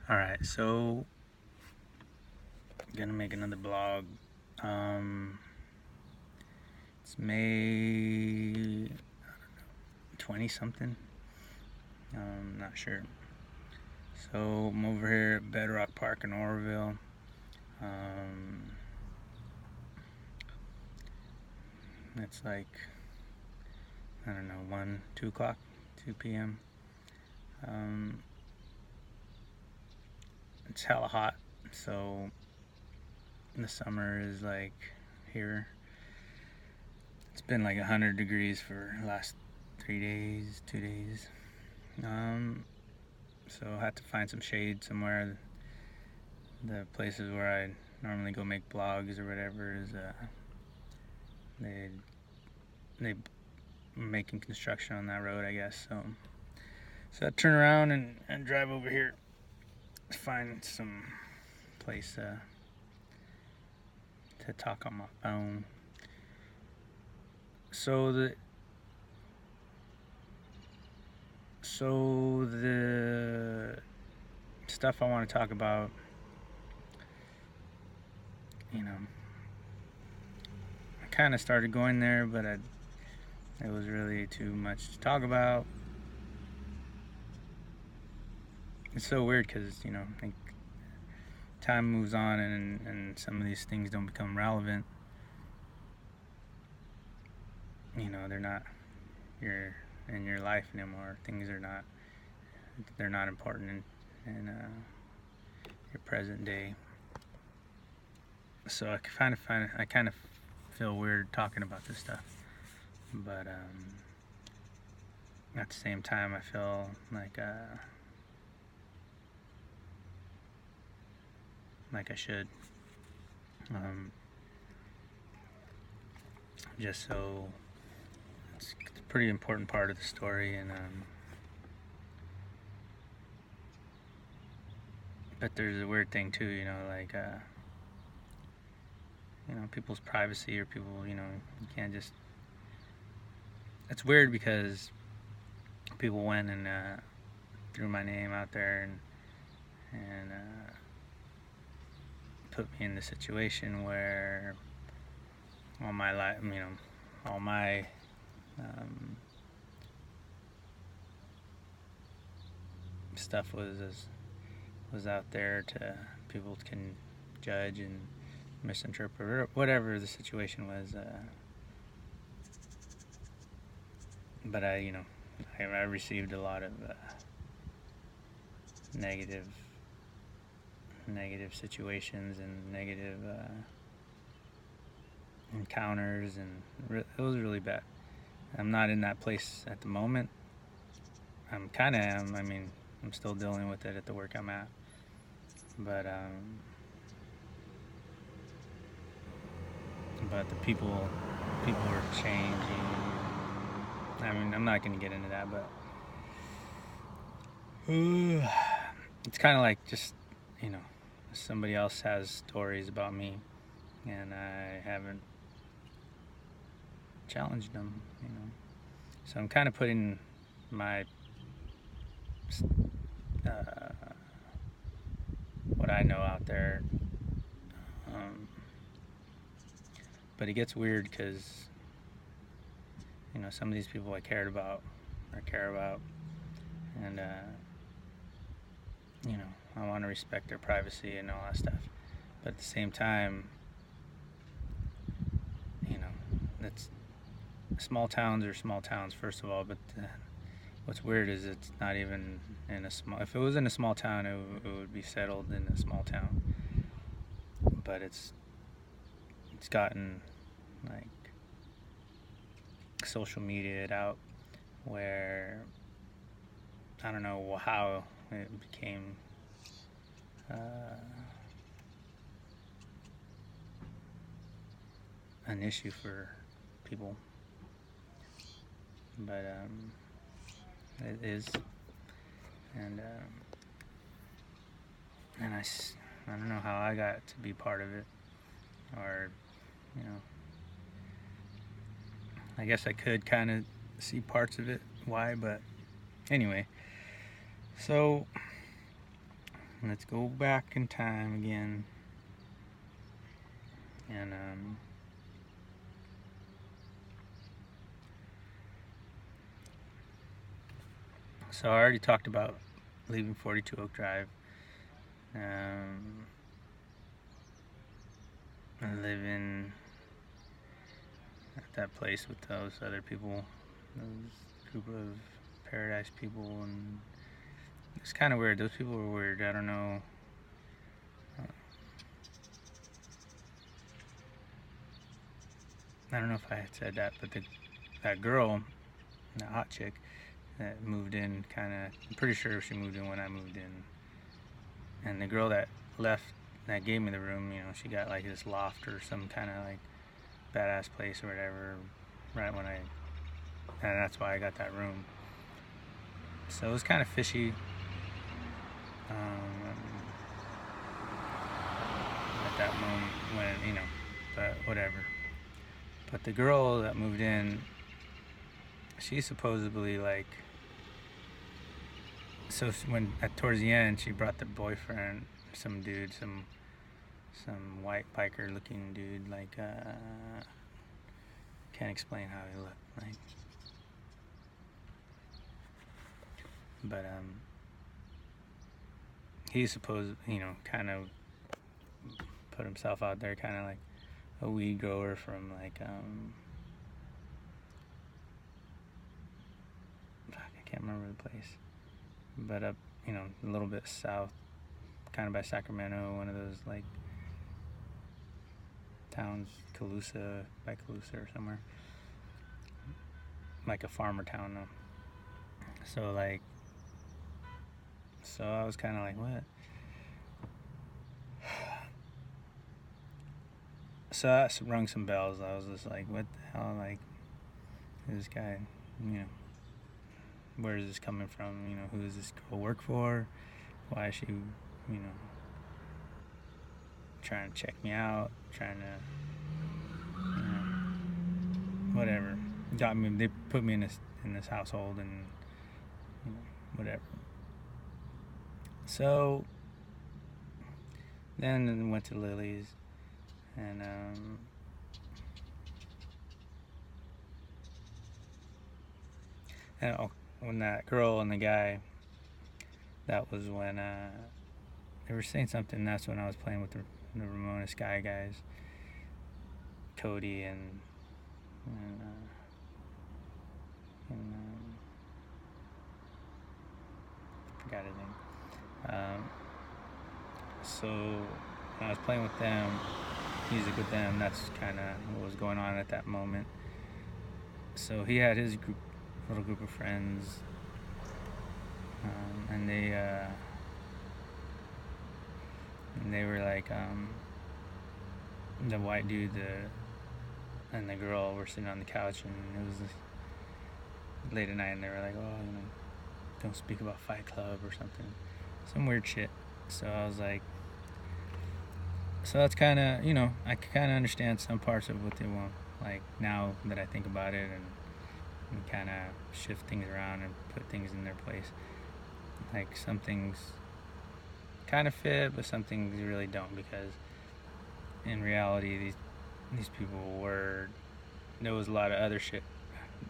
Alright, so I'm gonna make another blog. It's May 20 something. Not sure. So I'm over here at Bedrock Park in Oroville. It's like, I don't know, 2 o'clock, 2 p.m. It's hella hot, so the summer is like here. It's been like 100 degrees for the last 3 days, 2 days. So I had to find some shade somewhere. The places where I normally go make blogs or whatever is they were making construction on that road, I guess. So I turn around and drive over here to find some place to talk on my phone. So the stuff I want to talk about, I kind of started going there, but it was really too much to talk about. It's so weird because, like, time moves on and some of these things don't become relevant. They're not in your life anymore. They're not important in your present day. So I kind of feel weird talking about this stuff, but at the same time I feel like I should, just so it's a pretty important part of the story. And but there's a weird thing too, like people's privacy, or people, you can't just. It's weird because people went and threw my name out there and put me in the situation where all my life, all my stuff was out there to people can judge and misinterpret, or whatever the situation was. But I received a lot of negative situations and negative encounters, and it was really bad. I'm not in that place at the moment. I'm kind of am. I'm still dealing with it at the work I'm at, but the people are changing. I'm not going to get into that, but it's kind of like just, somebody else has stories about me and I haven't challenged them, So I'm kind of putting my what I know out there, but it gets weird because some of these people I care about, and I want to respect their privacy and all that stuff, but at the same time, that's small towns are small towns, first of all, but what's weird is it's not even in a small. If it was in a small town, it would be settled in a small town. But it's gotten like social media out, where I don't know how it became an issue for people, but it is, and I don't know how I got to be part of it, or I guess I could kind of see parts of it, why, but anyway, So let's go back in time again, and so I already talked about leaving 42 Oak Drive. And living at that place with those other people, those group of Paradise people, and it's kind of weird. Those people were weird. I don't know. I don't know if I had said that, but that girl, that hot chick, that moved in, I'm pretty sure she moved in when I moved in. And the girl that left, that gave me the room, she got like this loft or some kind of like badass place or whatever, right when and that's why I got that room. So it was kind of fishy. At that moment when, but whatever. But the girl that moved in, she supposedly so when towards the end she brought the boyfriend, some dude, some white biker looking dude, can't explain how he looked like, but he supposed, kind of put himself out there, kind of like a weed grower from I can't remember the place, but up, a little bit south, kind of by Sacramento, one of those towns, by Calusa or somewhere, like a farmer town though. So I was kind of like, what? So that rung some bells. I was just like, what the hell? This guy, where is this coming from? Who does this girl work for? Why is she, trying to check me out? Trying to, whatever. They put me in this household, and whatever. So then I went to Lily's, and when that girl and the guy, that was when they were saying something. That's when I was playing with the Ramona Sky guys, Cody and forgot his name. So when I was playing with them, music with them, that's kind of what was going on at that moment. So he had his little group of friends, and they were the white dude and the girl were sitting on the couch, and it was late at night, and they were like, oh, don't speak about Fight Club or something, some weird shit. So I was like, so that's kind of, I kind of understand some parts of what they want, now that I think about it, and kind of shift things around and put things in their place. Some things kind of fit, but some things really don't, because in reality, these people there was a lot of other shit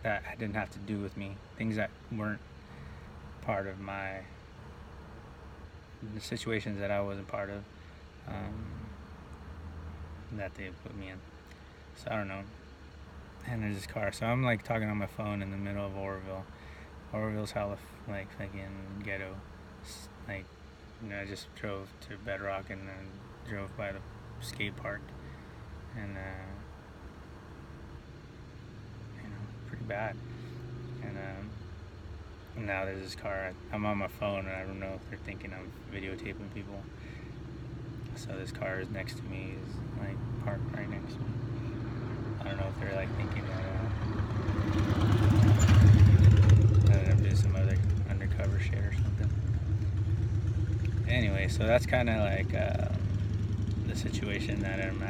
that didn't have to do with me, things that weren't part of the situations that I wasn't part of, that they put me in. So I don't know. And there's this car, so I'm talking on my phone in the middle of Oroville. Oroville's hella fucking ghetto. I just drove to Bedrock and then drove by the skate park, and pretty bad. And now there's this car. I'm on my phone, and I don't know if they're thinking I'm videotaping people. So this car is next to me, is parked right next to me. I don't know if they're thinking that I'm doing some other undercover shit or something. Anyway, so that's kind of the situation that I'm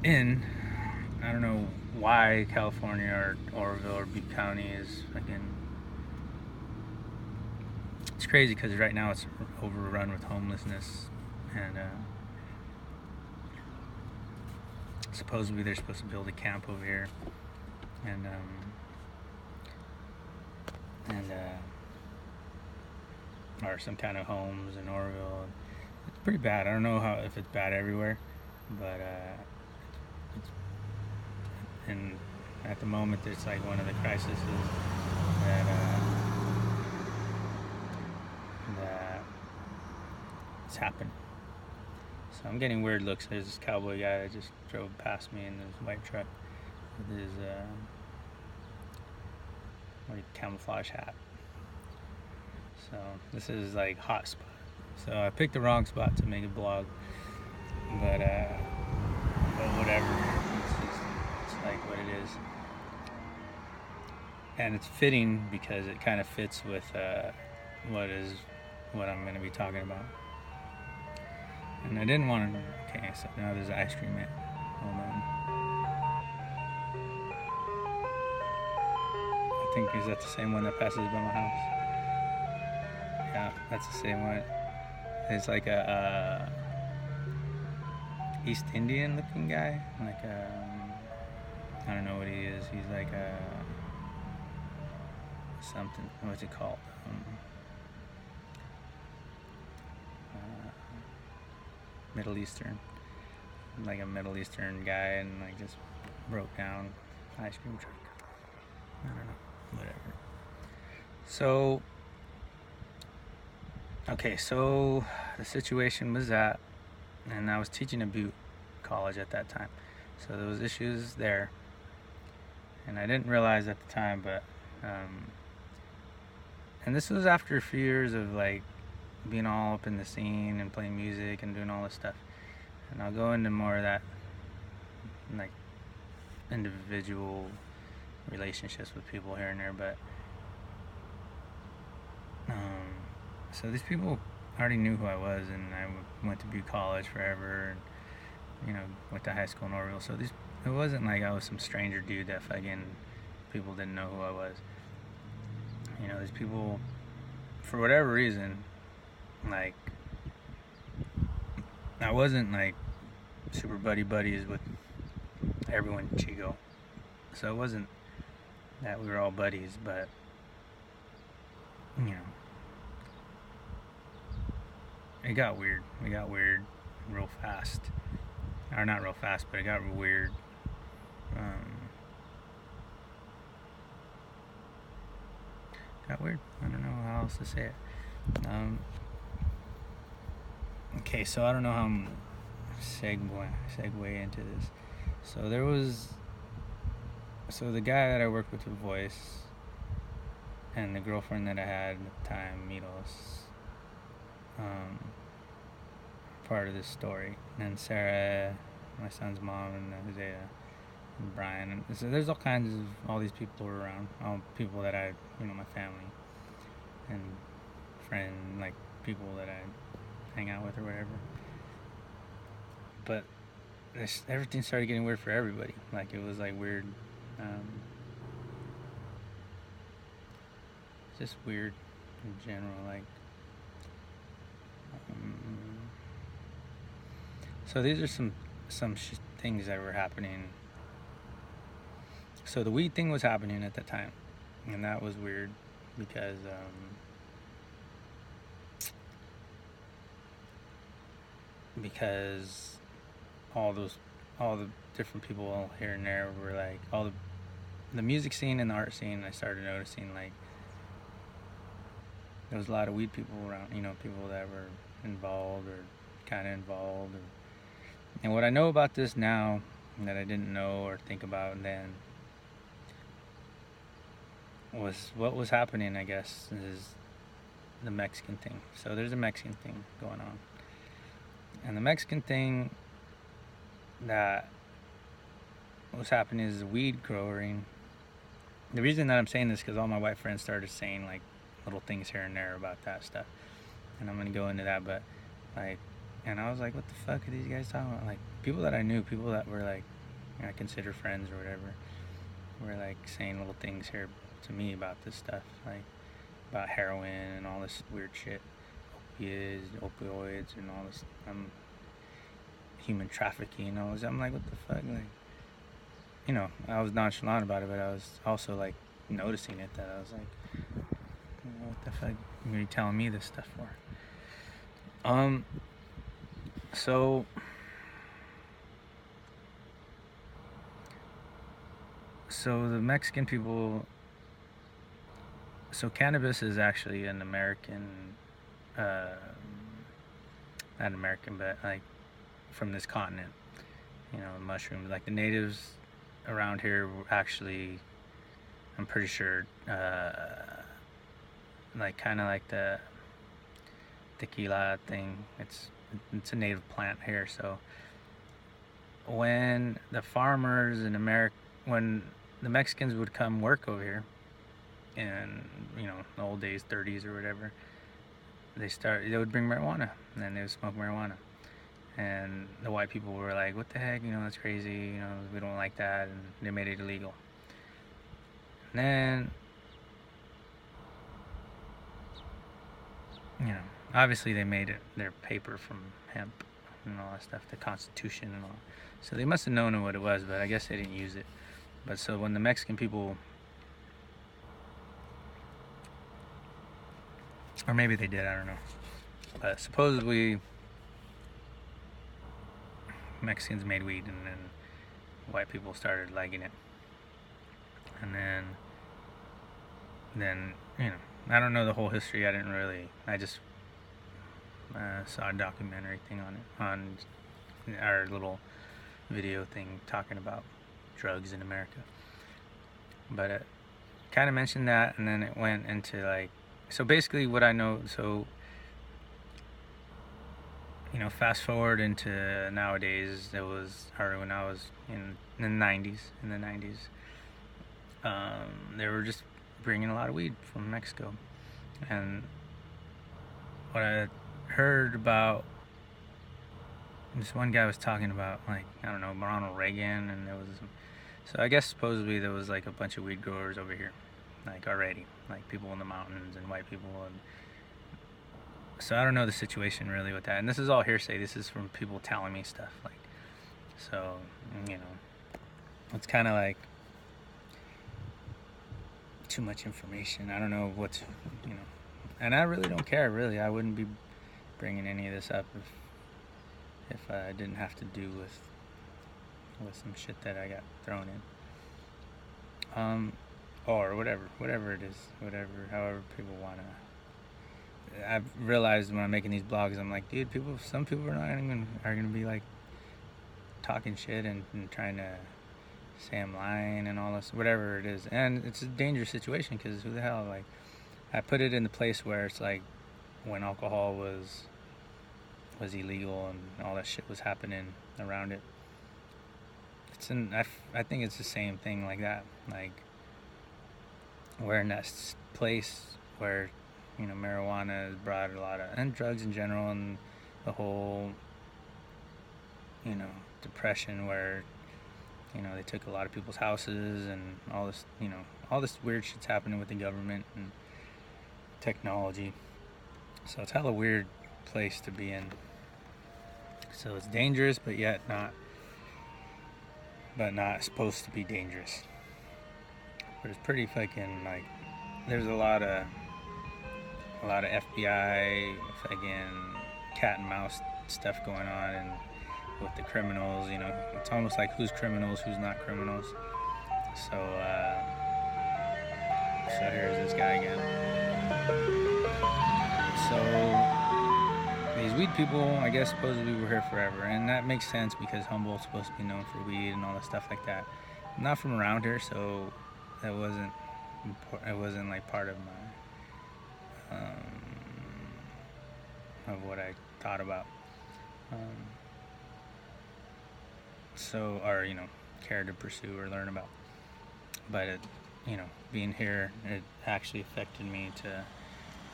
in. I don't know why California or Oroville or Butte County is it's crazy because right now it's overrun with homelessness, and supposedly they're supposed to build a camp over here, and or some kind of homes in Orville. It's pretty bad. I don't know if it's bad everywhere, but it's, and at the moment it's like one of the crises that that's happened. So I'm getting weird looks. There's this cowboy guy that just drove past me in his white truck with his camouflage hat. So this is like hot spot. So I picked the wrong spot to make a blog, but whatever. It's like what it is, and it's fitting because it kind of fits with what I'm going to be talking about. And I didn't want to. Okay, so now there's an ice cream man. Hold on. I think is that the same one that passes by my house? Yeah, that's the same one. It's like a East Indian looking guy. Like I don't know what he is. He's like something. What's it called? Middle Eastern. Like a Middle Eastern guy, and like just broke down ice cream truck. I don't know. Whatever. So. Okay, so the situation was that, and I was teaching at Butte College at that time, so there was issues there, and I didn't realize at the time, but and this was after a few years of like being all up in the scene and playing music and doing all this stuff, and I'll go into more of that, like individual relationships with people here and there, but so these people already knew who I was, and I went to Butte College forever, and went to high school in Orville. So it wasn't like I was some stranger dude that fucking people didn't know who I was. These people, for whatever reason, like I wasn't like super buddies with everyone in Chico. So it wasn't that we were all buddies, but it got weird. It got weird real fast. Or not real fast, but it got weird. Got weird. I don't know how else to say it. Okay, so I don't know how I'm segue into this. So the guy that I worked with Voice, and the girlfriend that I had at the time, Milos, part of this story, and Sarah, my son's mom, and Hosea, and Brian, and so there's all these people around, all people that I, my family, and friend, like people that I hang out with or whatever. But everything started getting weird for everybody. Like it was like weird, just weird in general, like. So these are some things that were happening. So the weed thing was happening at the time, and that was weird because all the different people here and there were like all the music scene and the art scene. I started noticing like there was a lot of weed people around, people that were involved or kind of involved. And what I know about this now that I didn't know or think about then was what was happening, I guess, is the Mexican thing. So there's a Mexican thing going on. And the Mexican thing that was happening is weed growing. The reason that I'm saying this is because all my white friends started saying like little things here and there about that stuff, and I'm gonna go into that, but like, and I was like, what the fuck are these guys talking about? Like people that I knew, people that were like I consider friends or whatever, were like saying little things here to me about this stuff, like, about heroin and all this weird shit, opioids, and all this human trafficking and all this. I'm like, what the fuck? Like, you know, I was nonchalant about it, but I was also like noticing it, that I was like, you know, what the fuck are you telling me this stuff for? So the Mexican people, so cannabis is actually an American, not American, but like from this continent, you know, mushrooms. Like the natives around here were actually, I'm pretty sure, like kind of like the tequila thing. It's a native plant here. So when the farmers in America, when the Mexicans would come work over here in, you know, the old days, 30s or whatever, they would bring marijuana, and then they would smoke marijuana. And the white people were like, what the heck, you know, that's crazy, you know, we don't like that, and they made it illegal. And then, you know, obviously they made it their paper from hemp and all that stuff, the Constitution and all. So they must have known what it was, but I guess they didn't use it. But so when the Mexican people, or maybe they did, I don't know. But supposedly Mexicans made weed, and then white people started liking it. And then you know, I don't know the whole history. I just saw a documentary thing on it, on our little video thing talking about drugs in America. But it kind of mentioned that, and then it went into like, so basically what I know, so, you know, fast forward into nowadays, it was, or when I was in the 90s, they were just bringing a lot of weed from Mexico. And what I heard about, this one guy was talking about, like, I don't know, Ronald Reagan, and there was, so I guess supposedly there was like a bunch of weed growers over here, like already, like people in the mountains and white people, and so I don't know the situation really with that. And this is all hearsay. This is from people telling me stuff, like, so, you know, it's kind of like too much information. I don't know what's, you know, and I really don't care, really. I wouldn't be bringing any of this up if I didn't have to do with some shit that I got thrown in, or whatever it is, however people want to. I've realized when I'm making these blogs, I'm like, dude, some people are gonna be like talking shit and trying to say I'm lying and all this, whatever it is. And it's a dangerous situation, because who the hell, like, I put it in the place where it's like when alcohol was illegal and all that shit was happening around it. I think it's the same thing like that, like we're in that place where, you know, marijuana has brought a lot of, and drugs in general, and the whole, you know, depression where, you know, they took a lot of people's houses and all this, you know, all this weird shit's happening with the government and technology. So it's hella weird place to be in. So it's dangerous, but yet not supposed to be dangerous. But it's pretty fucking, like, there's a lot of FBI fucking cat and mouse stuff going on, and with the criminals, you know, it's almost like who's criminals, who's not criminals. So here's this guy again. So these weed people, I guess, supposedly were here forever, and that makes sense because Humboldt's supposed to be known for weed and all that stuff like that. I'm not from around here, so that wasn't like part of my of what I thought about. Or, you know, cared to pursue or learn about. But it, you know, being here, it actually affected me to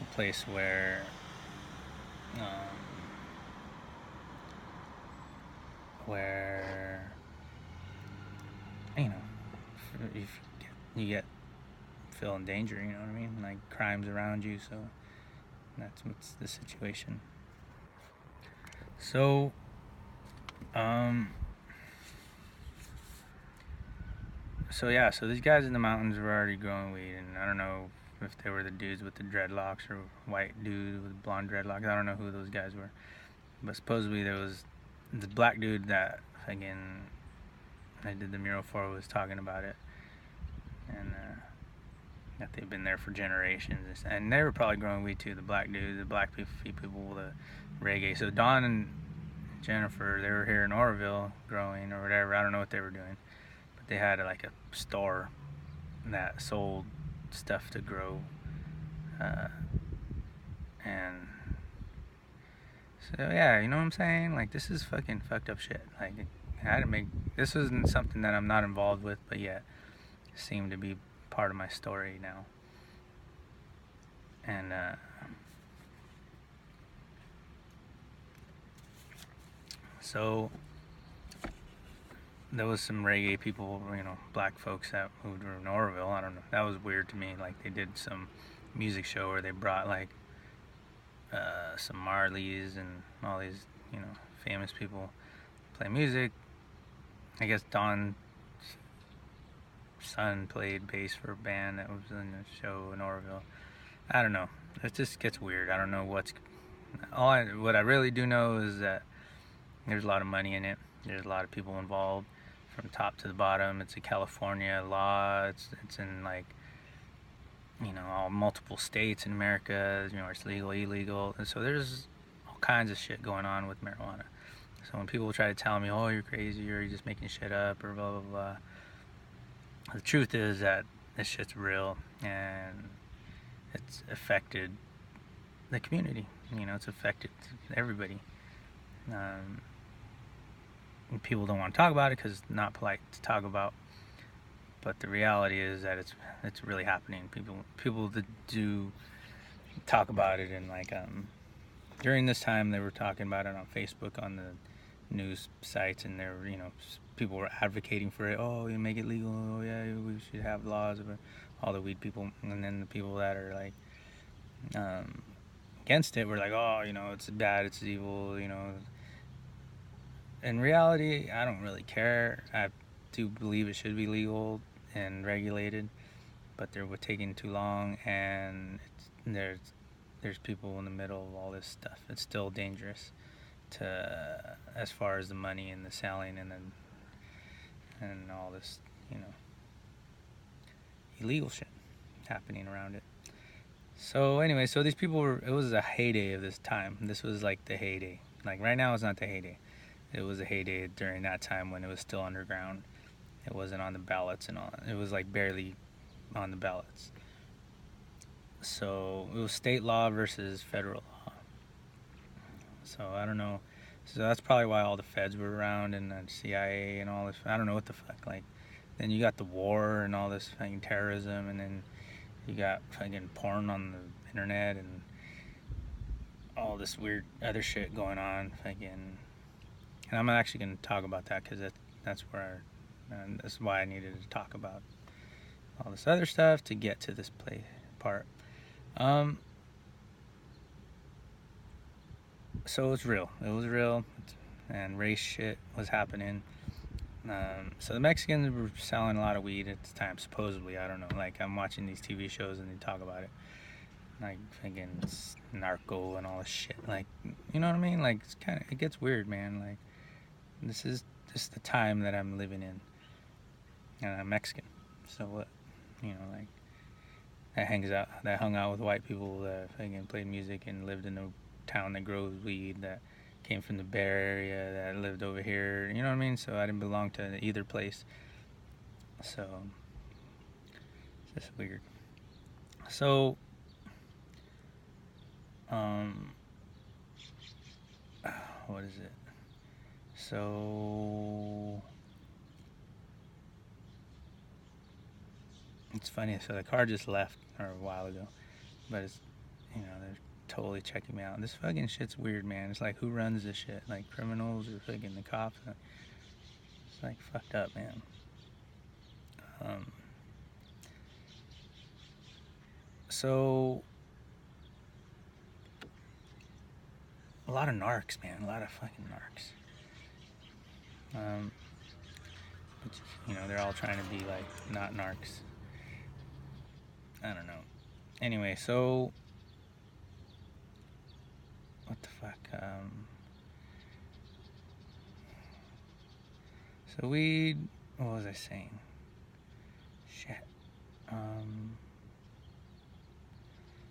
a place where you know, if you get feel in danger, you know what I mean? Like crime's around you, so that's what's the situation. So, so these guys in the mountains were already growing weed, and I don't know if they were the dudes with the dreadlocks or white dude with blonde dreadlocks. I don't know who those guys were, but supposedly there was the black dude that again I did the mural for was talking about it, and that they've been there for generations, and they were probably growing weed too. The black dude, the black people, the reggae. So Don and Jennifer, they were here in Oroville growing or whatever. I don't know what they were doing, but they had like a store that sold stuff to grow, and so yeah, you know what I'm saying? Like this is fucking fucked up shit. Like I had to make this wasn't something that I'm not involved with, but yet it seemed to be part of my story now. And so there was some reggae people, you know, black folks that moved to Norville. I don't know. That was weird to me. Like they did some music show where they brought like some Marleys and all these, you know, famous people play music. I guess Don's son played bass for a band that was in the show in Oroville. I don't know. It just gets weird. I don't know what I really do know is that there's a lot of money in it. There's a lot of people involved from top to the bottom. It's a California law. It's in like, you know, all multiple states in America. You know, it's legal, illegal, and so there's all kinds of shit going on with marijuana. So when people try to tell me, "Oh, you're crazy," or "You're just making shit up," or blah blah blah, the truth is that this shit's real and it's affected the community. You know, it's affected everybody. And people don't want to talk about it because it's not polite to talk about. But the reality is that it's really happening. People that do talk about it, and like during this time they were talking about it on Facebook on the news sites, and there were, you know, people were advocating for it. Oh, you make it legal. Oh yeah, we should have laws about all the weed people. And then the people that are like against it were like, oh, you know, it's bad, it's evil, you know. In reality, I don't really care. I do believe it should be legal and regulated, but they're taking too long, and there's people in the middle of all this stuff. It's still dangerous to as far as the money and the selling and all this, you know, illegal shit happening around it. So anyway, so these people were, it was a heyday of this time. This was like the heyday. Like right now it's not the heyday. It was a heyday during that time when it was still underground. It wasn't on the ballots and all. It was like barely on the ballots. So it was state law versus federal law. So I don't know. So that's probably why all the feds were around and the CIA and all this. I don't know what the fuck. Like, then you got the war and all this fucking terrorism, and then you got fucking porn on the internet and all this weird other shit going on. Fucking, and I'm actually going to talk about that because that's where, and that's why I needed to talk about all this other stuff to get to this part. So it's real. It was real, and race shit was happening. So the Mexicans were selling a lot of weed at the time, supposedly. I don't know. Like, I'm watching these TV shows and they talk about it. Like, thinking it's narco and all this shit. Like, you know what I mean? Like, it gets weird, man. Like, this is just the time that I'm living in. And I'm Mexican. So what? You know, like, that hung out with white people that fucking played music and lived in a town that grows weed, that came from the Bay Area, that lived over here, you know what I mean? So I didn't belong to either place. So it's just weird. So what is it? So it's funny. So the car just left a while ago, but it's, you know, they're totally checking me out. This fucking shit's weird, man. It's like, who runs this shit? Like, criminals or fucking the cops? It's like fucked up, man. So a lot of narcs, man. A lot of fucking narcs. Which, they're all trying to be like not narcs. I don't know. Anyway, so what the fuck? So weed. What was I saying? Shit.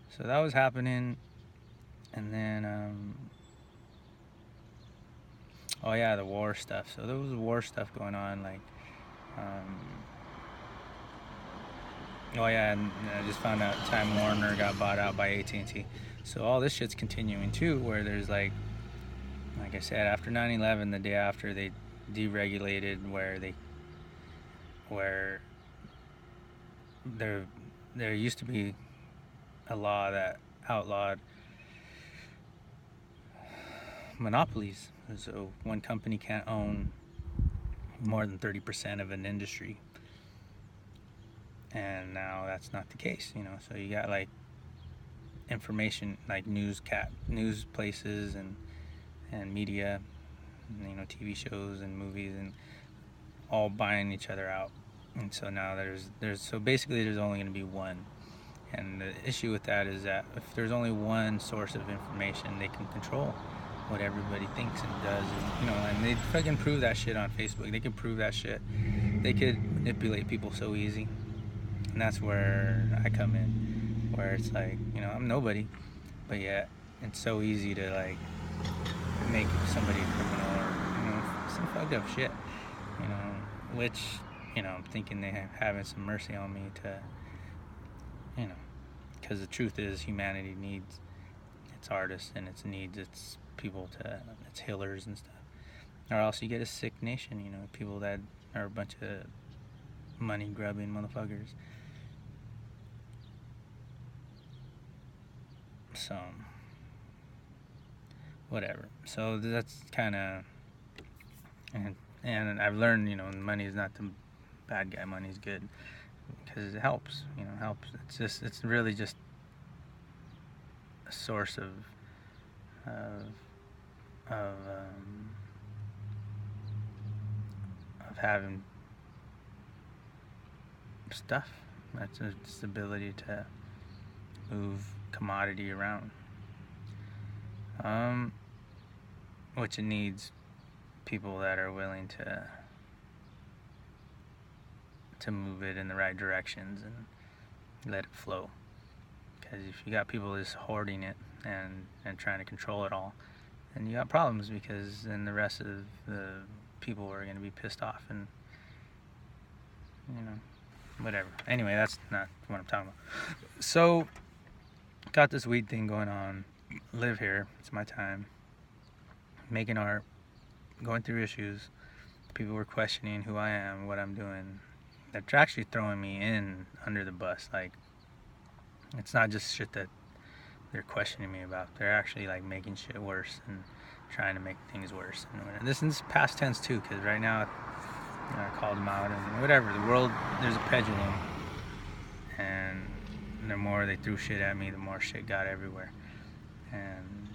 So that was happening, and then oh yeah, the war stuff. So there was war stuff going on, like oh yeah, and I just found out Time Warner got bought out by AT&T. So all this shit's continuing too, where there's like I said, after 9/11, the day after, they deregulated where there used to be a law that outlawed monopolies. So one company can't own more than 30% of an industry. And now that's not the case, So you got like information, like news places and media, TV shows and movies, and all buying each other out. And so now so basically there's only going to be one. And the issue with that is that if there's only one source of information, they can control what everybody thinks and does. And they fucking prove that shit on Facebook. They can prove that shit. They could manipulate people so easy. And that's where I come in, where it's like, I'm nobody, but yet it's so easy to like make somebody a criminal or, some fucked up shit, which, I'm thinking they having some mercy on me to, because the truth is humanity needs its artists and its needs its people its healers and stuff. Or else you get a sick nation, people that are a bunch of money grubbing motherfuckers. So, whatever. So that's kind of, and I've learned, money is not the bad guy. Money is good because it helps. Helps. It's really just a source of having stuff. That's its ability to move commodity around. Which it needs people that are willing to move it in the right directions and let it flow. Because if you got people just hoarding it and trying to control it all, then you got problems, because then the rest of the people are going to be pissed off and whatever. Anyway, that's not what I'm talking about. So got this weed thing going on. Live here. It's my time. Making art. Going through issues. People were questioning who I am, what I'm doing. They're actually throwing me in under the bus. Like, it's not just shit that they're questioning me about. They're actually like making shit worse and trying to make things worse. And this is past tense too, because right now, I called them out and whatever. The world, there's a pendulum, and the more they threw shit at me, the more shit got everywhere. And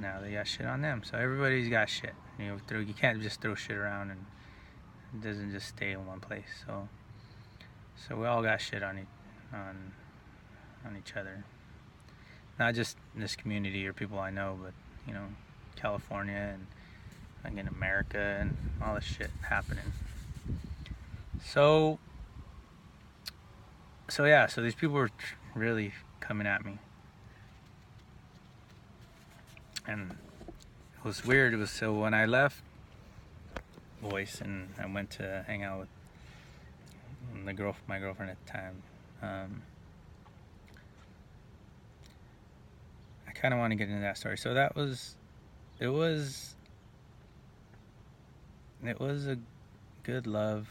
now they got shit on them. So everybody's got shit. You can't just throw shit around and it doesn't just stay in one place. So we all got shit on each other. Not just in this community or people I know, but California and again America and all this shit happening. So yeah, so these people were really coming at me. And it was weird. It was so when I left Voice and I went to hang out with my girlfriend at the time, I kind of want to get into that story. So it was a good love,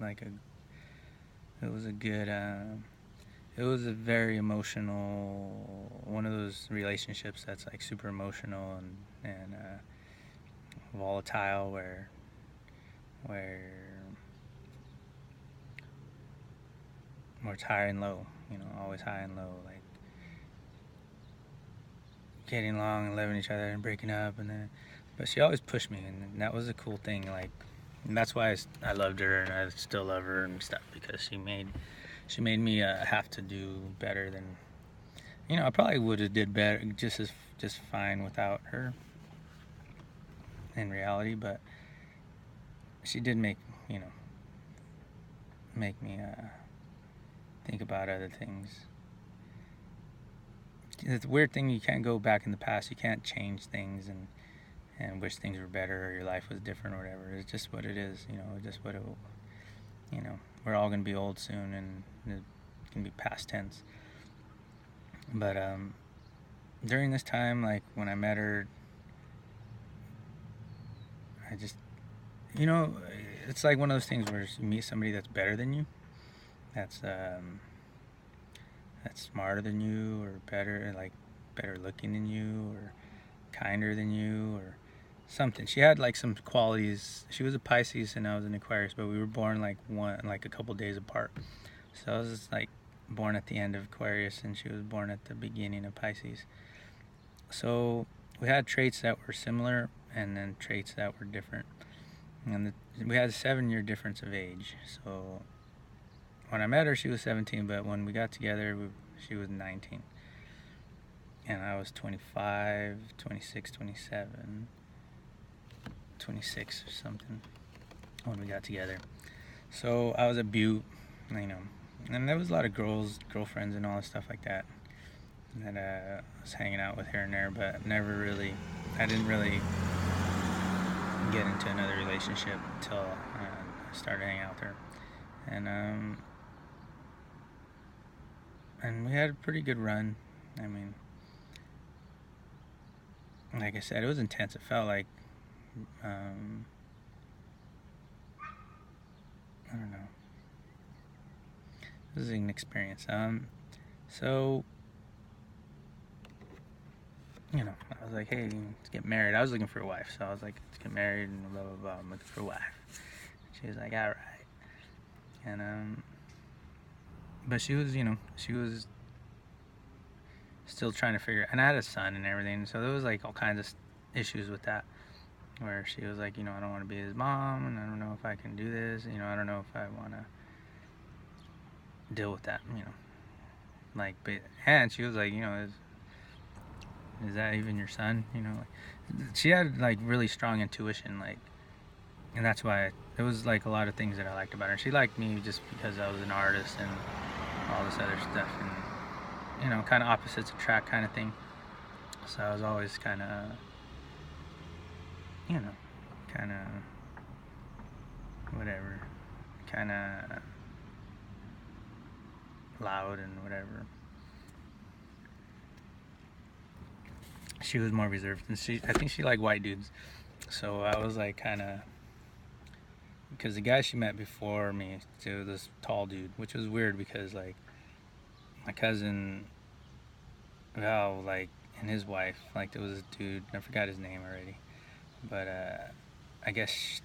it was a very emotional, one of those relationships that's like super emotional and volatile, where it's high and low, always high and low, like getting along and loving each other and breaking up, but she always pushed me, and that was a cool thing. Like, and that's why I loved her, and I still love her and stuff, because she made me have to do better than, I probably would have did better just fine without her in reality, but she did make me think about other things. It's a weird thing, you can't go back in the past, you can't change things and wish things were better or your life was different or whatever. It's just what it is, just what it, we're all going to be old soon, and it can be past tense. But during this time, like when I met her, I just, it's like one of those things where you meet somebody that's better than you, that's smarter than you, or better looking than you, or kinder than you, or something. She had like some qualities. She was a Pisces and I was an Aquarius, but we were born like a couple days apart. So I was just like born at the end of Aquarius and she was born at the beginning of Pisces. So we had traits that were similar and then traits that were different. And we had a 7-year difference of age. So when I met her, she was 17, but when we got together, she was 19. And I was 25, 26, 27, 26 or something when we got together. So I was at Butte, and there was a lot of girlfriends and all that stuff like that I was hanging out with here and there, but I didn't really get into another relationship until I started hanging out with her. And we had a pretty good run. I mean, like I said, it was intense. It felt like, I don't know. This is an experience. So, I was like, hey, let's get married. I was looking for a wife, so I was like, let's get married and blah, blah, blah. I'm looking for a wife. She was like, all right. And, but she was still trying to figure, and I had a son and everything, so there was like all kinds of issues with that, where she was like, I don't want to be his mom, and I don't know if I can do this, I don't know if I want to deal with that, like, and she was like, is that even your son, she had like really strong intuition, like, and that's why it was like a lot of things that I liked about her. She liked me just because I was an artist and all this other stuff, and kind of opposites attract kind of thing. So I was always kind of, whatever, kind of loud and whatever. She was more reserved, and I think she liked white dudes. So I was like kind of, because the guy she met before me, too, this tall dude, which was weird because like my cousin Val, like, and his wife, like, there was a dude, I forgot his name already, but I guess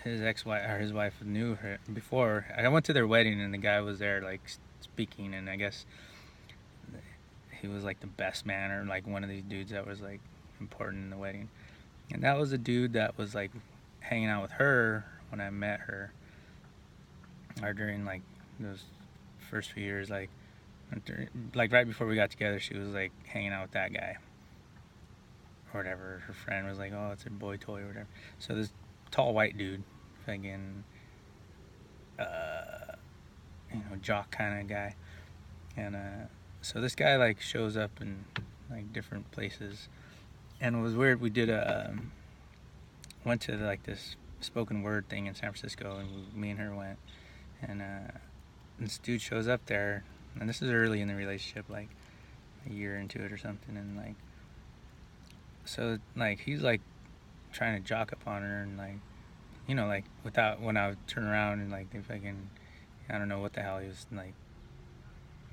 his ex-wife, or his wife, knew her before. I went to their wedding and the guy was there like speaking, and I guess he was like the best man, or like one of these dudes that was like important in the wedding. And that was a dude that was like hanging out with her when I met her, or during like those first few years, like right before we got together, she was like hanging out with that guy or whatever. Her friend was like, oh, it's her boy toy or whatever. So this tall white dude, fucking jock kind of guy, and so this guy like shows up in like different places, and it was weird. We did went to like this spoken word thing in San Francisco, and me and her went, and this dude shows up there, and this is early in the relationship, like a year into it or something, and like, so like he's like trying to jock up on her, and like, like without, when I would turn around and like they fucking, I don't know what the hell he was like,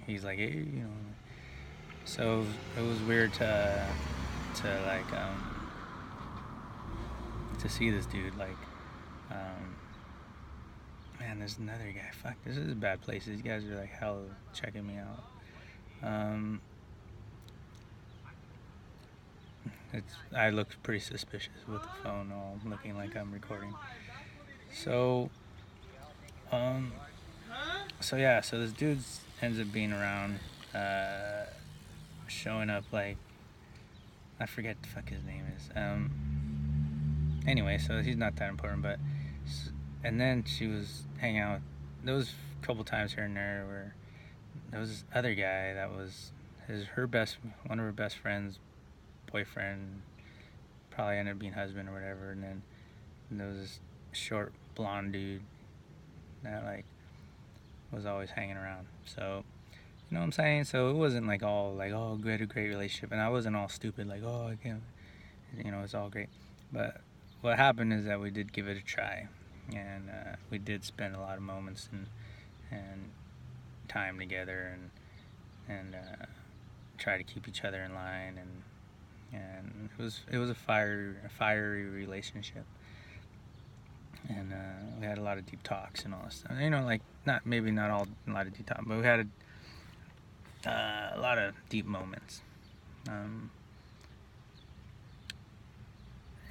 he's like, hey, so it was weird to like to see this dude like man, there's another guy. Fuck, this is a bad place. These guys are like hell checking me out. I look pretty suspicious with the phone all looking like I'm recording. So yeah, so this dude ends up being around, showing up like, I forget the fuck his name is. Anyway, so he's not that important, but, and then she was hanging out. There was a couple times here and there where there was this other guy that was one of her best friends' boyfriend, probably ended up being husband or whatever, and then there was this short blonde dude that like was always hanging around. So you know what I'm saying? So it wasn't like all like, oh, we had a great relationship, and I wasn't all stupid like, oh, I can't, you know, it's all great. But what happened is that we did give it a try, and we did spend a lot of moments and time together, and try to keep each other in line, and it was a fiery relationship, and we had a lot of deep talks and all this stuff. You know, like not a lot of deep talk, but we had a lot of deep moments,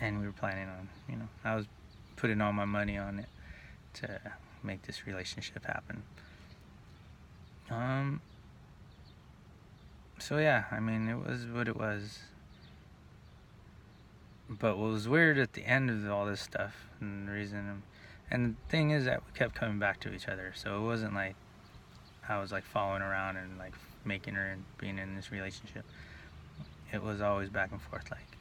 and we were planning on, you know, I was putting all my money on it to make this relationship happen. So yeah, I mean, it was what it was. But what was weird at the end of all this stuff, and the thing is that we kept coming back to each other. So it wasn't like I was like following around and like making her and being in this relationship. It was always back and forth. Like,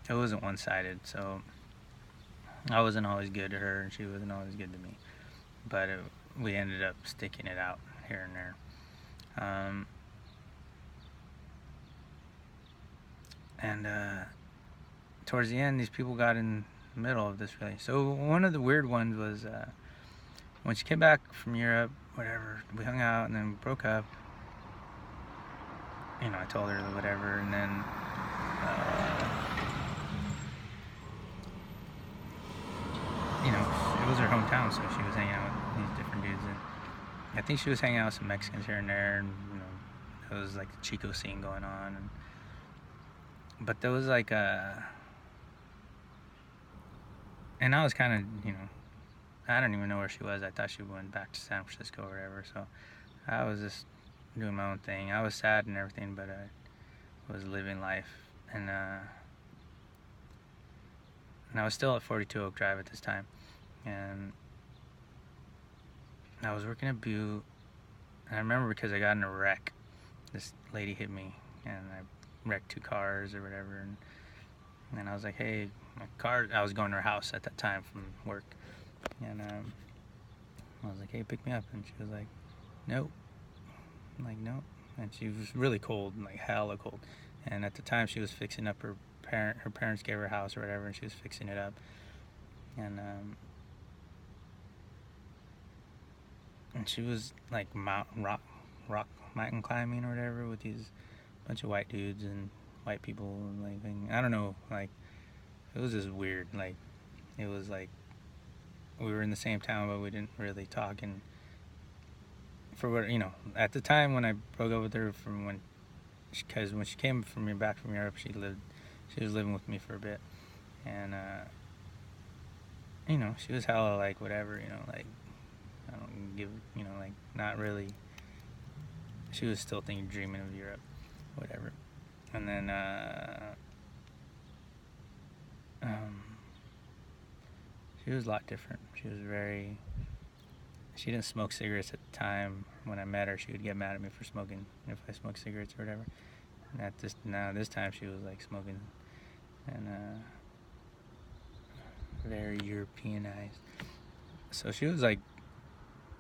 it wasn't one-sided. So I wasn't always good to her, and she wasn't always good to me. But we ended up sticking it out here and there. And towards the end, these people got in the middle of this really. So one of the weird ones was when she came back from Europe, whatever, we hung out and then we broke up. You know, I told her whatever, and then you know, it was her hometown, so she was hanging out with these different dudes, and I think she was hanging out with some Mexicans here and there, and you know, there was like the Chico scene going on, but there was like and I was kind of, you know, I don't even know where she was. I thought she went back to San Francisco or whatever, so I was just doing my own thing. I was sad and everything, but I was living life, and I was still at 42 Oak Drive at this time, and I was working at Butte, and I remember because I got in a wreck, this lady hit me, and I wrecked 2 cars or whatever, and I was like, hey, my car, I was going to her house at that time from work, and I was like, hey, pick me up, and she was like, nope. I'm like, nope. And she was really cold, like hella cold, and at the time she was fixing up her parents gave her a house or whatever, and she was fixing it up, and she was like rock mountain climbing or whatever with these bunch of white dudes and white people, and like, I don't know, like it was just weird. Like it was like we were in the same town, but we didn't really talk. And for what, you know, at the time when I broke up with her, because when she came back from Europe, she was living with me for a bit, and you know, she was hella like whatever, you know, like I don't give, you know, like not really. She was still dreaming of Europe, whatever. And then she was a lot different. She didn't smoke cigarettes at the time. When I met her, she would get mad at me for smoking if I smoked cigarettes or whatever. And this time she was like smoking, and very Europeanized. So she was like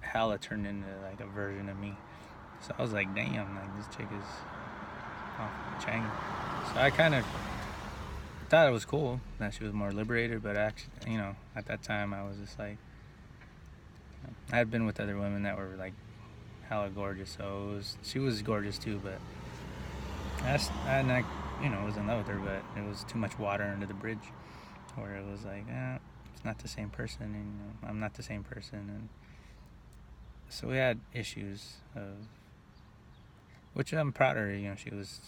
hella turned into like a version of me. So I was like, damn, like this chick is off the chain. So I kind of thought it was cool that she was more liberated, but actually, you know, at that time I was just like, you know, I had been with other women that were like hella gorgeous, so she was gorgeous too, but I you know, was in love with her, but it was too much water under the bridge, where it was like, it's not the same person, and I'm not the same person, and so we had issues of, which I'm proud of her.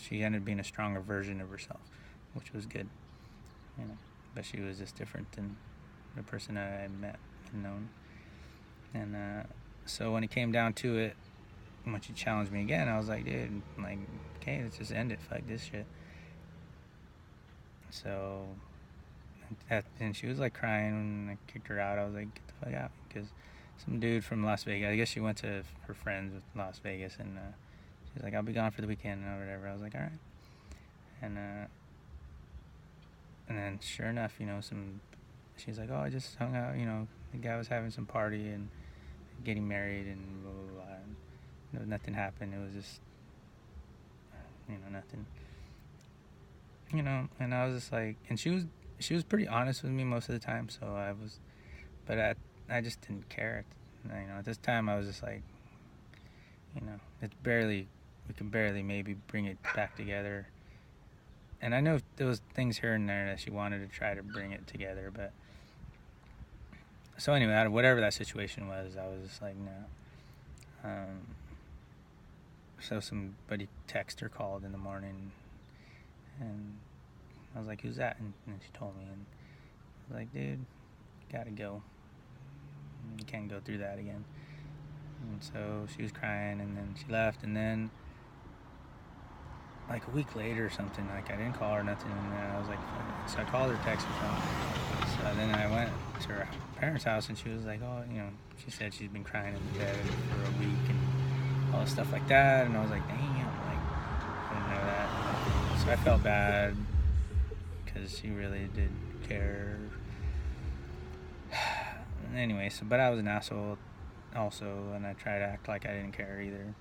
She ended up being a stronger version of herself, which was good, but she was just different than the person that I met and known. And so when it came down to it, when she challenged me again, I was like, dude, like, okay, let's just end it. Fuck this shit. So, and she was like crying when I kicked her out. I was like, get the fuck out, because some dude from Las Vegas, I guess she went to her friends with Las Vegas, and she's like, I'll be gone for the weekend or whatever. I was like, all right. And then sure enough, she's like, oh, I just hung out, the guy was having some party and getting married and blah, blah, blah. And nothing happened. It was just, nothing. And I was just like, and she was pretty honest with me most of the time, so but I just didn't care. At this time I was just like, we can barely maybe bring it back together. And I know there was things here and there that she wanted to try to bring it together, but so anyway, whatever that situation was, I was just like, no. So somebody texted or called in the morning, and I was like, who's that? And she told me, and I was like, dude, gotta go. You can't go through that again. And so she was crying, and then she left, and then like a week later or something, like I didn't call her, nothing, and then I was like, fuck. So I called her, texted her, so then I went to her parents' house, and she was like, oh, she said she's been crying in the bed for a week, and all this stuff like that, and I was like, damn, like, I didn't know that. So I felt bad, because she really did care. Anyway, but I was an asshole also, and I tried to act like I didn't care either.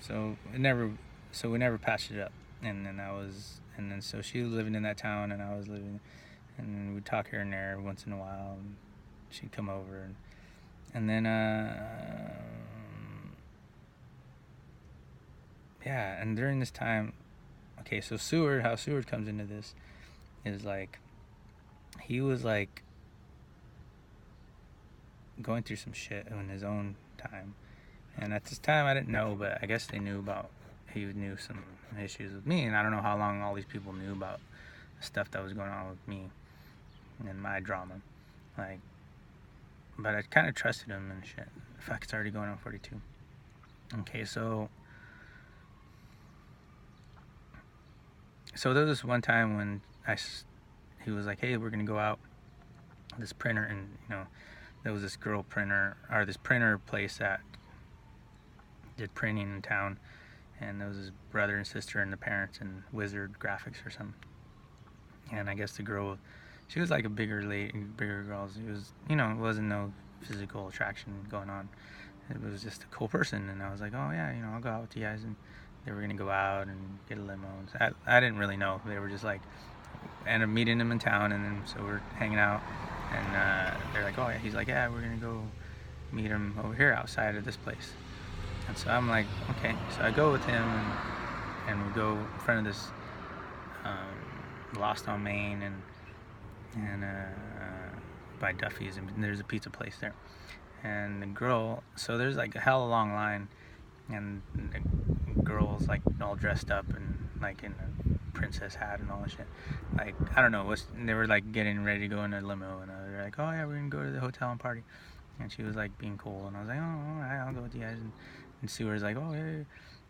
So we never patched it up. And then so she was living in that town, and I was living, and then we'd talk here and there once in a while, and she'd come over, and then and during this time, okay, so how Seward comes into this is like, he was like going through some shit in his own time. And at this time, I didn't know, but I guess he knew some issues with me, and I don't know how long all these people knew about the stuff that was going on with me and my drama. Like, but I kind of trusted him and shit. Fuck, it's already going on 42. Okay, so there was this one time when he was like, hey, we're gonna go out this printer, and there was this girl printer, or this printer place that did printing in town, and there was his brother and sister and the parents and Wizard Graphics or something. And I guess the girl, she was like a bigger girl. It was, it wasn't no physical attraction going on. It was just a cool person, and I was like, oh yeah, I'll go out with you guys. And they were gonna go out and get a limo. I didn't really know. They were just like, ended up meeting him in town, and then so we're hanging out, and they're like, oh yeah, he's like, yeah, we're gonna go meet him over here outside of this place. And so I'm like, okay. So I go with him, and we go in front of this Lost on Main, and by Duffy's, and there's a pizza place there. And the girl, so there's like a hella long line, and the girl's like all dressed up and like in a princess hat and all that shit. Like, I don't know, they were like getting ready to go in a limo, and they're like, oh yeah, we're gonna go to the hotel and party. And she was like being cool, and I was like, oh, all right, I'll go with you guys. And Seward's like, oh yeah,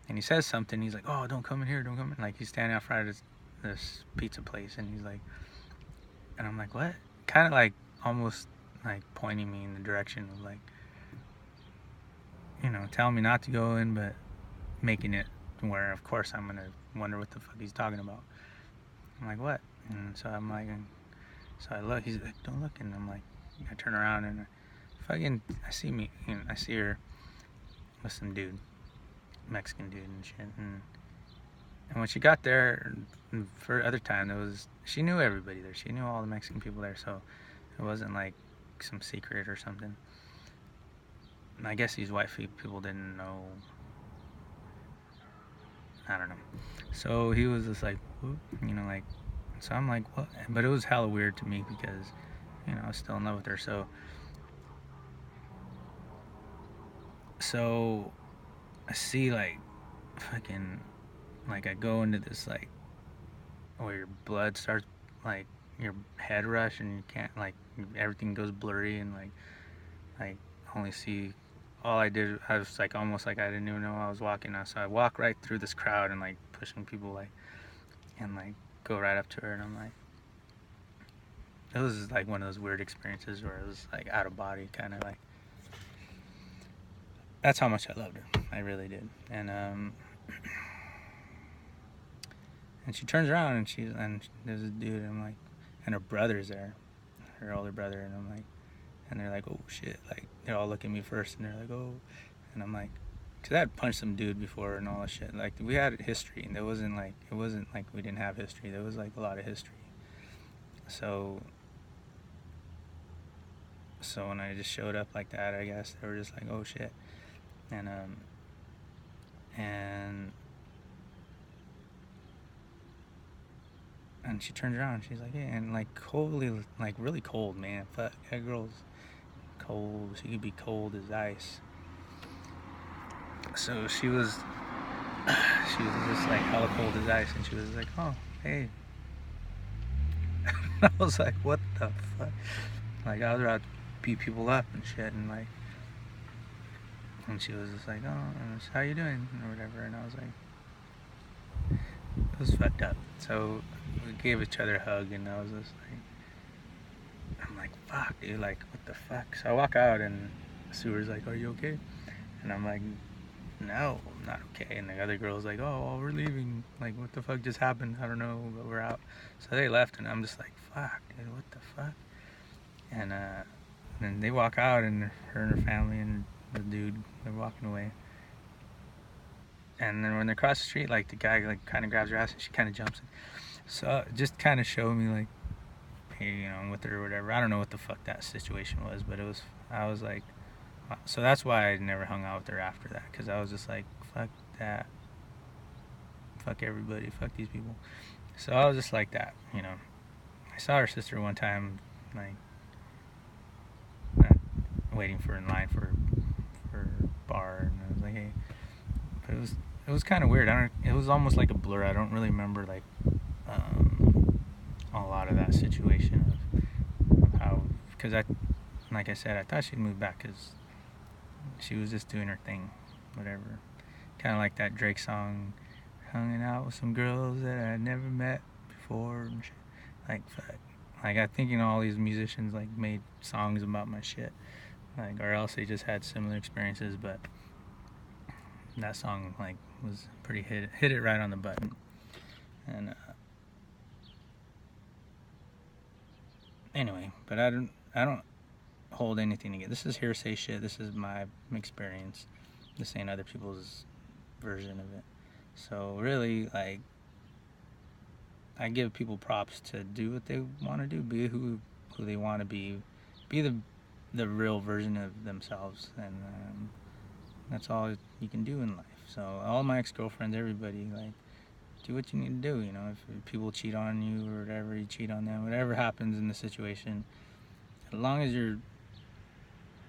and he says something. He's like, oh, don't come in here, don't come in. Like, he's standing out front of this pizza place, and he's like, and I'm like, what? Kind of like almost like pointing me in the direction of like, telling me not to go in, but making it where of course I'm gonna wonder what the fuck he's talking about. I'm like, what? And so I'm like, so I look. He's like, don't look, and I'm like, I turn around, and I see her with some dude, Mexican dude and shit. And when she got there for other time, she knew everybody there. She knew all the Mexican people there, so it wasn't like some secret or something. And I guess these white people didn't know. I don't know. So he was just like, whoop, like, So I'm like, what? But it was hella weird to me because, you know, I was still in love with her. So I see like fucking, like I go into this like where your blood starts, like your head rush, and you can't, like, everything goes blurry, and like only see, all I did, I was like almost like I didn't even know I was walking now. So I walk right through this crowd and like pushing people, like, and like go right up to her, and I'm like, it was like one of those weird experiences where it was like out of body, kind of like, that's how much I loved her. I really did. And she turns around, and there's a dude, and I'm like, and her brother's there, her older brother, and I'm like, and they're like, oh shit, like they all look at me first, and they're like, oh, and I'm like, because I had punched some dude before and all that shit. Like, we had history, and it wasn't like we didn't have history. There was like a lot of history. So when I just showed up like that, I guess they were just like, oh shit, and and and she turns around, and she's like, yeah, and like coldly, like really cold, man. Fuck, that girl's cold. She could be cold as ice. So she was just like hella cold as ice, and she was like, oh, hey. I was like, what the fuck? Like, I was about to beat people up and shit, and like, and she was just like, oh, how you doing, or whatever, and I was like, it was fucked up. So we gave each other a hug, and I was just like, I'm like, fuck, dude, like, what the fuck? So I walk out, and Sewer's like, are you okay? And I'm like, no, I'm not okay. And the other girl's like, oh, well, we're leaving. Like, what the fuck just happened? I don't know, but we're out. So they left, and I'm just like, fuck, dude, what the fuck? And then they walk out, and her and her family and the dude, they're walking away. And then when they cross the street, like, the guy, like, kind of grabs her ass, and she kind of jumps in. So just kind of showed me, like, hey, you know, I'm with her or whatever. I don't know what the fuck that situation was, but I was like, wow. So that's why I never hung out with her after that, because I was just like, fuck that. Fuck everybody. Fuck these people. So I was just like that, you know. I saw her sister one time, like, waiting for in line for a bar, and I was like, hey. But it was kind of weird. It was almost like a blur. I don't really remember, like, a lot of that situation of how, because like I said, I thought she'd move back because she was just doing her thing, whatever. Kind of like that Drake song, hanging out with some girls that I never met before and shit. Like, fuck. Like, I think, you know, all these musicians, like, made songs about my shit. Like, or else they just had similar experiences, but that song, like, was pretty hit it right on the button. And anyway, but I don't hold anything together. This is hearsay shit. This is my experience. This ain't other people's version of it. So really, like, I give people props to do what they want to do, be who they want to be the real version of themselves, and that's all you can do in life. So all my ex-girlfriends, everybody, like, do what you need to do. You know, if people cheat on you or whatever, you cheat on them. Whatever happens in the situation, as long as you're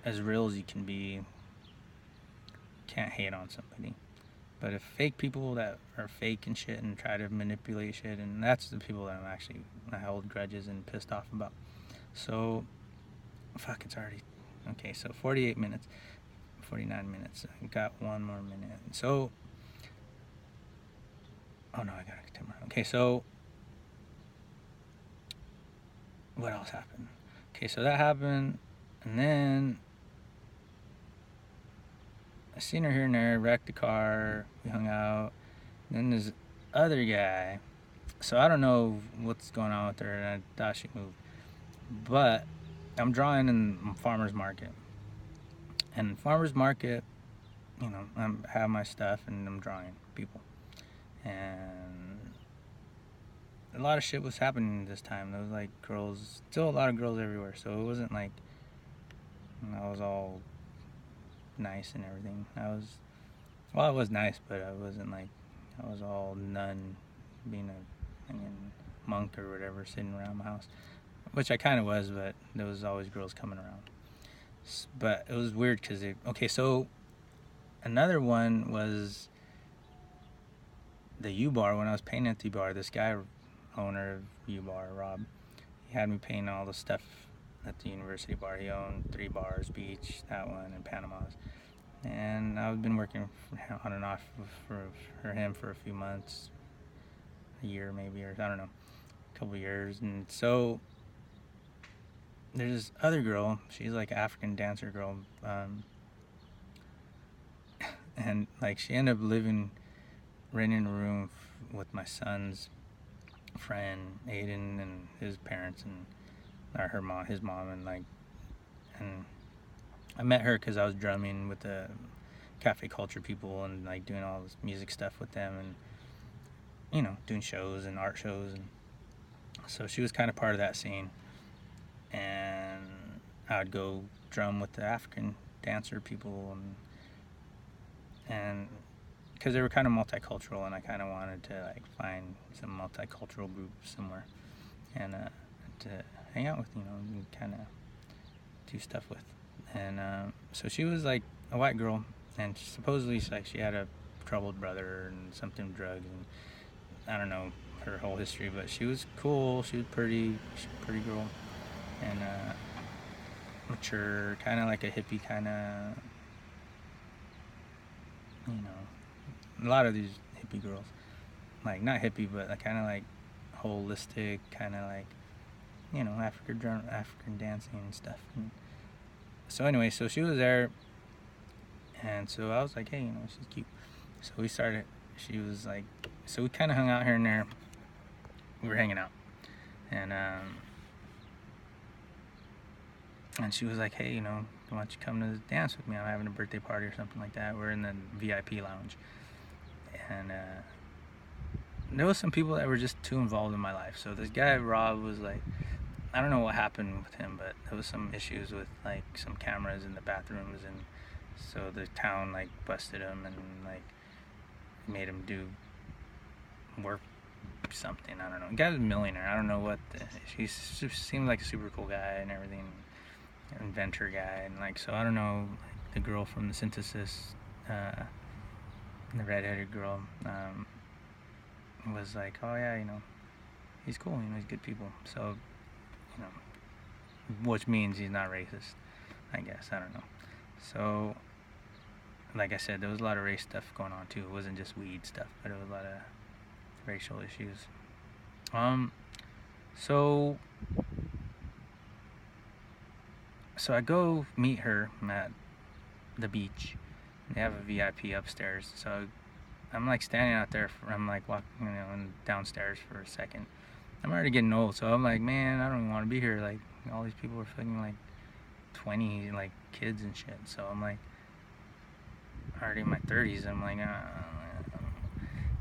as real as you can be, can't hate on somebody. But if fake people that are fake and shit and try to manipulate shit, and that's the people that I hold grudges and pissed off about. So, fuck, it's already, okay, so 48 minutes, 49 minutes. I got one more minute. So, oh no, I gotta continue. Okay, so, what else happened? Okay, so that happened, and then I seen her here and there, wrecked the car, we hung out. Then there's other guy. So I don't know what's going on with her, and I thought she moved. But I'm drawing in farmer's market. And farmer's market, you know, I have my stuff and I'm drawing people. And a lot of shit was happening this time. There was like girls, still a lot of girls everywhere. So it wasn't like I was all nice and everything. Well, I was nice, but I wasn't like, I was all nun, being a monk or whatever sitting around my house, which I kind of was, but there was always girls coming around. But it was weird because so another one was the U-Bar. When I was painting at the bar, this guy, owner of U-Bar, Rob, he had me paint all the stuff at the university bar. He owned 3 bars, Beach, that one, and Panama's. And I've been working on and off for him for a few months, a year maybe, or I don't know, a couple years. And so there's this other girl, she's like an African dancer girl, and like she ended up renting a room with my son's friend Aiden and his parents and his mom, and I met her because I was drumming with the cafe culture people and like doing all this music stuff with them, and doing shows and art shows, and so she was kind of part of that scene. And I would go drum with the African dancer people, and because they were kind of multicultural, and I kind of wanted to like find some multicultural group somewhere and to hang out with, and kind of do stuff with. And so she was like a white girl, and supposedly she had a troubled brother and something drugs, and I don't know her whole history, but she was cool. She was pretty girl, and mature, kind of like a hippie kind of, a lot of these hippie girls, like not hippie, but kind of like holistic, kind of like, African dancing and stuff. And so anyway, so she was there, and so I was like, hey, she's cute. So she was like, so we kind of hung out here and there. We were hanging out, and she was like, hey, why don't you come to the dance with me? I'm having a birthday party or something like that. We're in the VIP lounge, and there was some people that were just too involved in my life. So this guy Rob was like, I don't know what happened with him, but there was some issues with like some cameras in the bathrooms, and so the town like busted him and like made him do work something. I don't know. The guy was a millionaire. I don't know what. He seemed like a super cool guy and everything, inventor guy, and like, so I don't know. Like, the girl from the Synthesis, the redheaded girl, was like, oh yeah, he's cool. He's good people. So, which means he's not racist, I guess. I don't know. So, like I said, there was a lot of race stuff going on too. It wasn't just weed stuff, but it was a lot of racial issues. So I go meet her at the beach. They have a VIP upstairs. So I'm like standing out there. I'm like walking, downstairs for a second. I'm already getting old, so I'm like, man, I don't even want to be here. Like, all these people are fucking like 20, like kids and shit. So I'm like, already in my 30s. I'm like,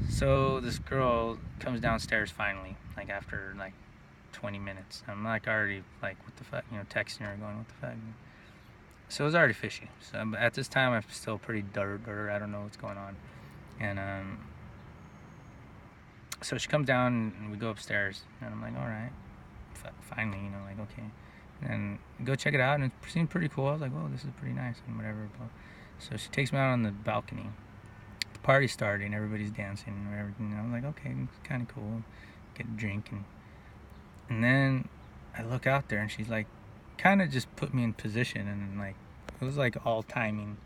So this girl comes downstairs finally, like after like 20 minutes. I'm like already like, what the fuck, texting her going, what the fuck. So it was already fishy. So but at this time, I'm still pretty dirt. I don't know what's going on. And so she comes down and we go upstairs, and I'm like, all right, finally, like, okay. And go check it out, and it seemed pretty cool. I was like, oh, this is pretty nice and whatever. So she takes me out on the balcony. The party's starting, everybody's dancing and everything. I'm like, okay, it's kind of cool. Get a drink, and then I look out there, and she's like, kind of just put me in position, and like it was like all timing,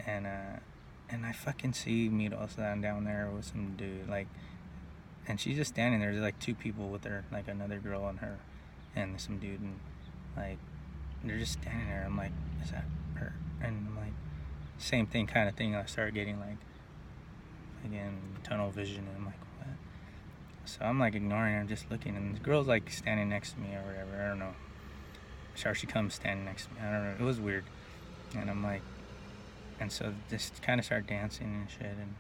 and I fucking see Miro down there with some dude, like, and she's just standing there. There's like 2 people with her, like another girl and her, and some dude, and like they're just standing there. I'm like, is that her? And I'm like, same thing kind of thing. I start getting like, again, tunnel vision, and I'm like, what? So I'm like ignoring her, just looking, and the girl's like standing next to me or whatever. I don't know. Sure, she comes standing next to me. I don't know. It was weird, and I'm like, and so this kind of started dancing and shit, and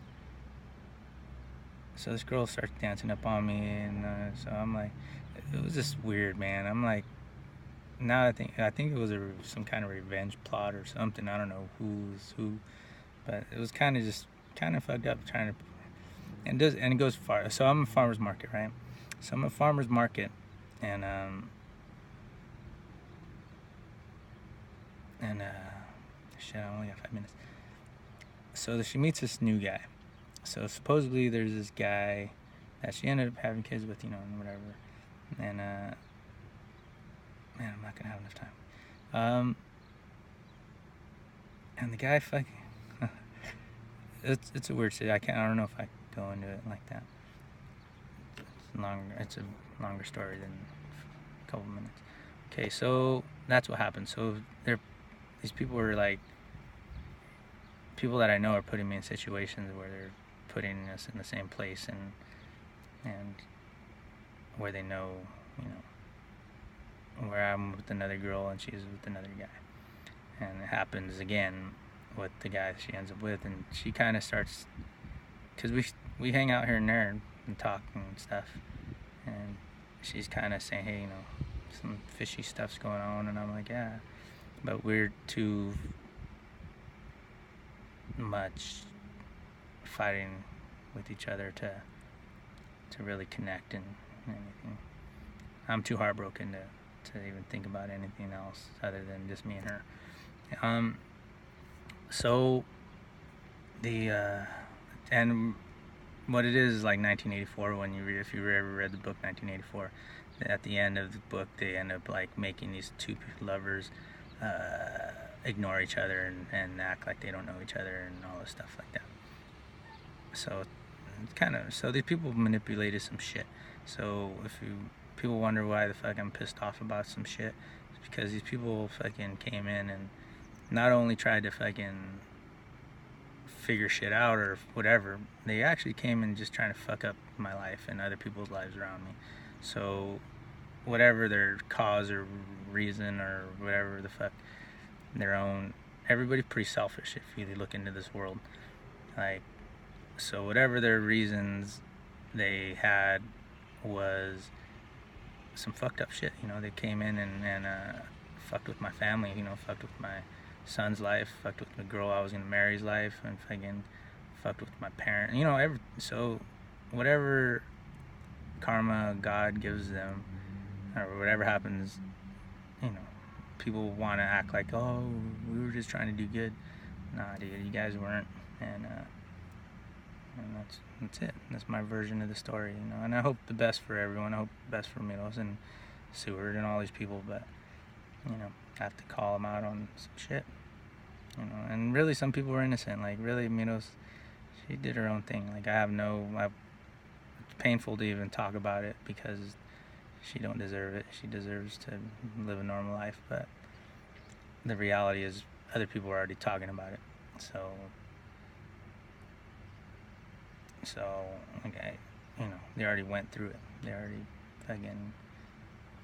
so this girl starts dancing up on me, and so I'm like, it was just weird, man. I'm like, now I think it was some kind of revenge plot or something. I don't know who's who, but it was kind of fucked up, trying to, and it goes far. So I'm a farmer's market, right? So I'm at a farmer's market, and shit, I only got 5 minutes. So she meets this new guy. So supposedly there's this guy that she ended up having kids with, and whatever. And man, I'm not gonna have enough time. And the guy fucking, it's a weird shit. I don't know if I can go into it like that. It's a longer story than a couple minutes. Okay, so that's what happened. So these people were like, people that I know are putting me in situations where they're putting us in the same place, and where they know, where I'm with another girl and she's with another guy. And it happens again with the guy she ends up with, and she kind of starts, because we hang out here and there and talk and stuff, and she's kind of saying, hey, some fishy stuff's going on, and I'm like, yeah, but we're too much fighting with each other to really connect and anything. I'm too heartbroken to even think about anything else other than just me and her. So and what it is like 1984, if you ever read the book 1984, at the end of the book they end up like making these two lovers ignore each other and act like they don't know each other and all this stuff like that. So so these people manipulated some shit. So people wonder why the fuck I'm pissed off about some shit, it's because these people fucking came in and not only tried to fucking figure shit out or whatever, they actually came in just trying to fuck up my life and other people's lives around me. So whatever their cause or reason or whatever the fuck, their own, everybody's pretty selfish if you look into this world. Like, so whatever their reasons they had was some fucked up shit. They came in and fucked with my family, fucked with my son's life, fucked with the girl I was gonna marry's life, and fucking fucked with my parent. So whatever karma God gives them, or whatever happens, people want to act like, oh, we were just trying to do good. Nah, dude, you guys weren't. And that's it. That's my version of the story, And I hope the best for everyone. I hope the best for Milos and Seward and all these people, but I have to call them out on some shit. And really some people were innocent. Like, really, Milos, she did her own thing. Like, it's painful to even talk about it because she don't deserve it. She deserves to live a normal life, but the reality is other people are already talking about it. So okay, they already went through it. They already fucking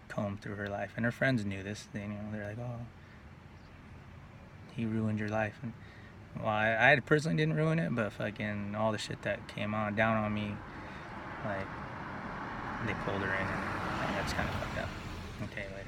combed through her life, and her friends knew this. They're like, oh, he ruined your life. And well, I personally didn't ruin it, but fucking all the shit that came down on me, like, they pulled her in, and that's kind of fucked up. Okay, later.